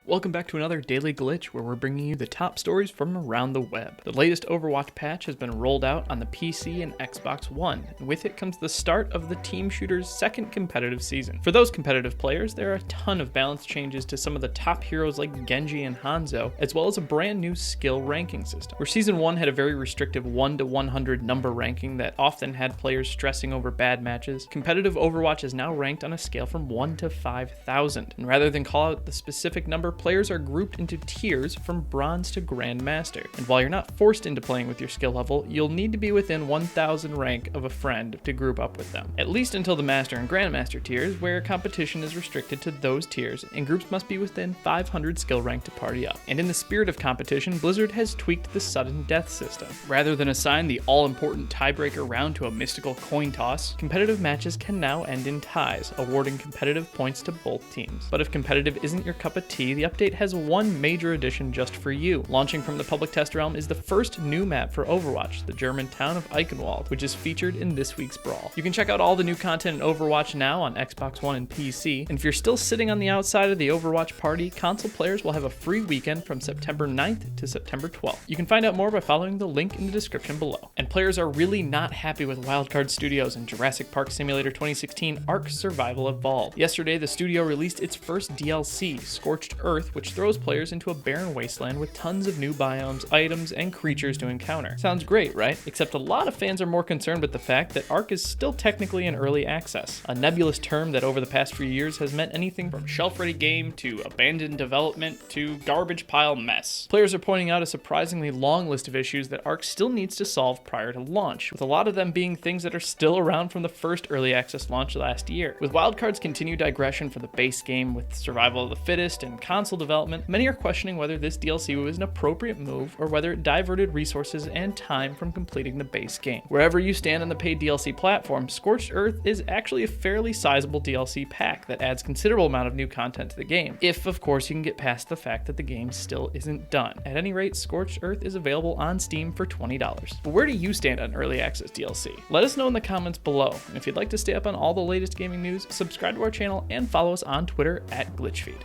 Welcome back to another Daily Glitch, where we're bringing you the top stories from around the web. The latest Overwatch patch has been rolled out on the PC and Xbox One, and with it comes the start of the team shooter's second competitive season. For those competitive players, there are a ton of balance changes to some of the top heroes like Genji and Hanzo, as well as a brand new skill ranking system. Where Season 1 had a very restrictive 1 to 100 number ranking that often had players stressing over bad matches, competitive Overwatch is now ranked on a scale from 1 to 5,000, and rather than call out the specific number, players are grouped into tiers from bronze to grandmaster. And while you're not forced into playing with your skill level, you'll need to be within 1,000 rank of a friend to group up with them. At least until the master and grandmaster tiers, where competition is restricted to those tiers, and groups must be within 500 skill rank to party up. And in the spirit of competition, Blizzard has tweaked the sudden death system. Rather than assign the all-important tiebreaker round to a mystical coin toss, competitive matches can now end in ties, awarding competitive points to both teams. But if competitive isn't your cup of tea, the update has one major addition just for you. Launching from the public test realm is the first new map for Overwatch, the German town of Eichenwald, which is featured in this week's Brawl. You can check out all the new content in Overwatch now on Xbox One and PC, and if you're still sitting on the outside of the Overwatch party, console players will have a free weekend from September 9th to September 12th. You can find out more by following the link in the description below. And players are really not happy with Wildcard Studios and Jurassic Park Simulator 2016 Ark Survival Evolved. Yesterday, the studio released its first DLC, Scorched Earth, which throws players into a barren wasteland with tons of new biomes, items, and creatures to encounter. Sounds great, right? Except a lot of fans are more concerned with the fact that Ark is still technically in early access, a nebulous term that over the past few years has meant anything from shelf-ready game to abandoned development to garbage pile mess. Players are pointing out a surprisingly long list of issues that Ark still needs to solve prior to launch, with a lot of them being things that are still around from the first early access launch last year. With Wildcard's continued digression for the base game with survival of the fittest and console development, many are questioning whether this DLC was an appropriate move or whether it diverted resources and time from completing the base game. Wherever you stand on the paid DLC platform, Scorched Earth is actually a fairly sizable DLC pack that adds considerable amount of new content to the game, if of course you can get past the fact that the game still isn't done. At any rate, Scorched Earth is available on Steam for $20. But where do you stand on early access DLC? Let us know in the comments below, and if you'd like to stay up on all the latest gaming news, subscribe to our channel and follow us on Twitter at GlitchFeed.